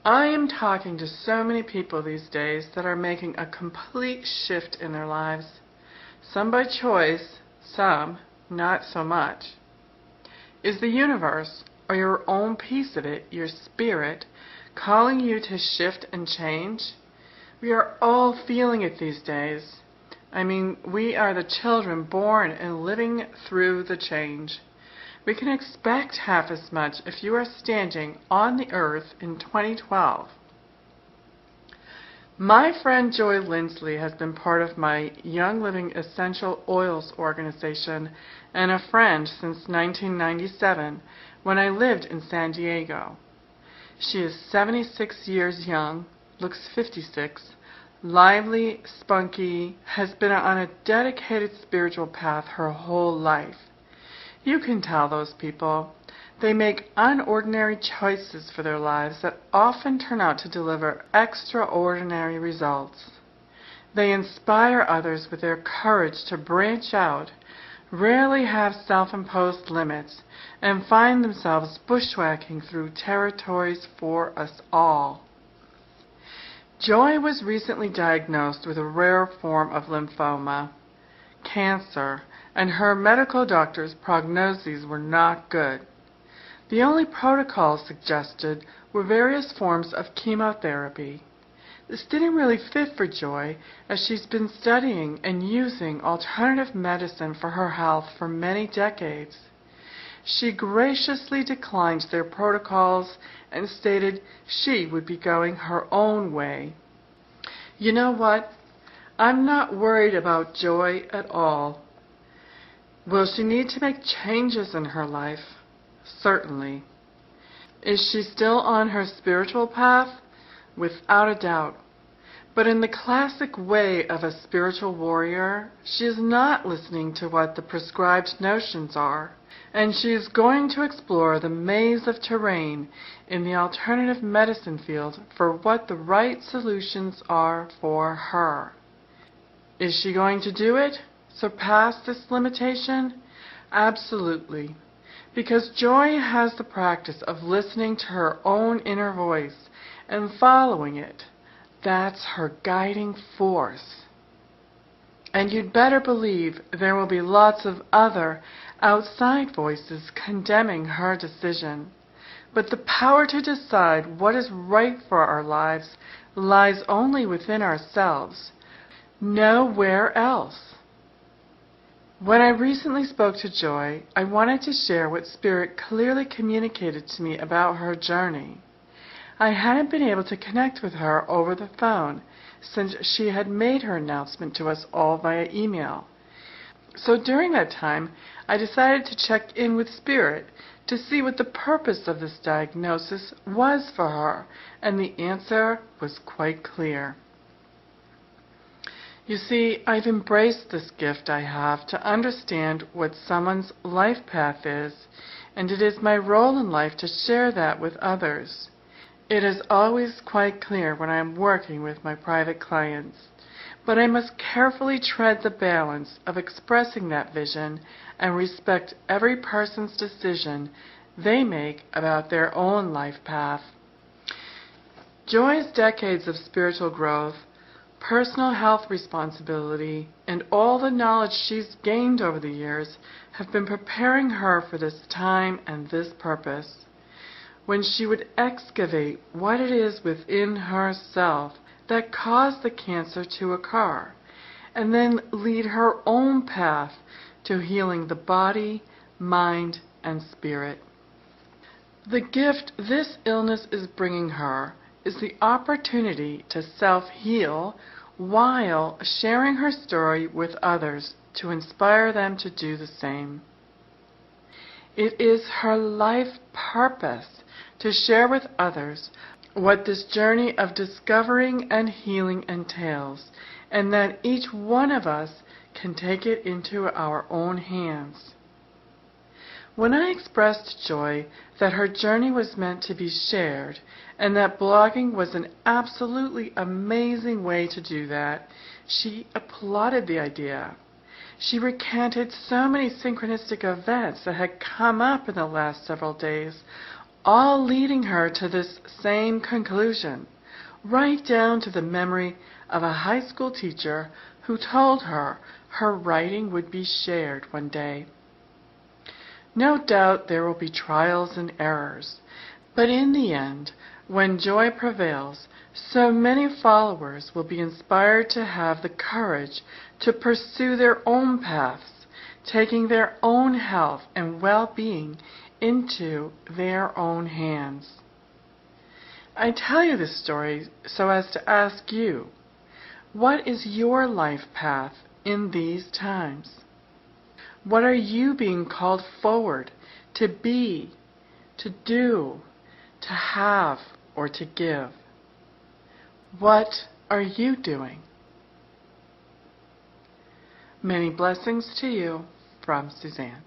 I am talking to so many people these days that are making a complete shift in their lives. Some by choice, some not so much. Is the universe, or your own piece of it, your spirit, calling you to shift and change? We are all feeling it these days. I mean, we are the children born and living through the change. We can expect half as much if you are standing on the earth in 2012. My friend Joy Linsley has been part of my Young Living Essential Oils organization and a friend since 1997 when I lived in San Diego. She is 76 years young, looks 56, lively, spunky, has been on a dedicated spiritual path her whole life. You can tell those people. They make unordinary choices for their lives that often turn out to deliver extraordinary results. They inspire others with their courage to branch out, rarely have self-imposed limits, and find themselves bushwhacking through territories for us all. Joy was recently diagnosed with a rare form of lymphoma, cancer, and her medical doctor's prognoses were not good. The only protocols suggested were various forms of chemotherapy. This didn't really fit for Joy, as she's been studying and using alternative medicine for her health for many decades. She graciously declined their protocols and stated she would be going her own way. You know what? I'm not worried about Joy at all. Will she need to make changes in her life? Certainly. Is she still on her spiritual path? Without a doubt. But in the classic way of a spiritual warrior, she is not listening to what the prescribed notions are, and she is going to explore the maze of terrain in the alternative medicine field for what the right solutions are for her. Is she going to do it? Surpass this limitation? Absolutely. Because Joy has the practice of listening to her own inner voice and following it. That's her guiding force. And you'd better believe there will be lots of other outside voices condemning her decision. But the power to decide what is right for our lives lies only within ourselves, nowhere else. When I recently spoke to Joy, I wanted to share what Spirit clearly communicated to me about her journey. I hadn't been able to connect with her over the phone since she had made her announcement to us all via email. So during that time, I decided to check in with Spirit to see what the purpose of this diagnosis was for her, and the answer was quite clear. You see, I've embraced this gift I have to understand what someone's life path is, and it is my role in life to share that with others. It is always quite clear when I am working with my private clients, but I must carefully tread the balance of expressing that vision and respect every person's decision they make about their own life path. Joy's decades of spiritual growth, personal health responsibility, and all the knowledge she's gained over the years have been preparing her for this time and this purpose. When she would excavate what it is within herself that caused the cancer to occur, and then lead her own path to healing the body, mind, and spirit. The gift this illness is bringing her is the opportunity to self-heal while sharing her story with others to inspire them to do the same. It is her life purpose to share with others what this journey of discovering and healing entails, and that each one of us can take it into our own hands. When I expressed to Joy that her journey was meant to be shared and that blogging was an absolutely amazing way to do that, she applauded the idea. She recanted so many synchronistic events that had come up in the last several days, all leading her to this same conclusion, right down to the memory of a high school teacher who told her her writing would be shared one day. No doubt there will be trials and errors, but in the end, when joy prevails, so many followers will be inspired to have the courage to pursue their own paths, taking their own health and well-being into their own hands. I tell you this story so as to ask you, what is your life path in these times? What are you being called forward to be, to do, to have, or to give? What are you doing? Many blessings to you from Suzanne.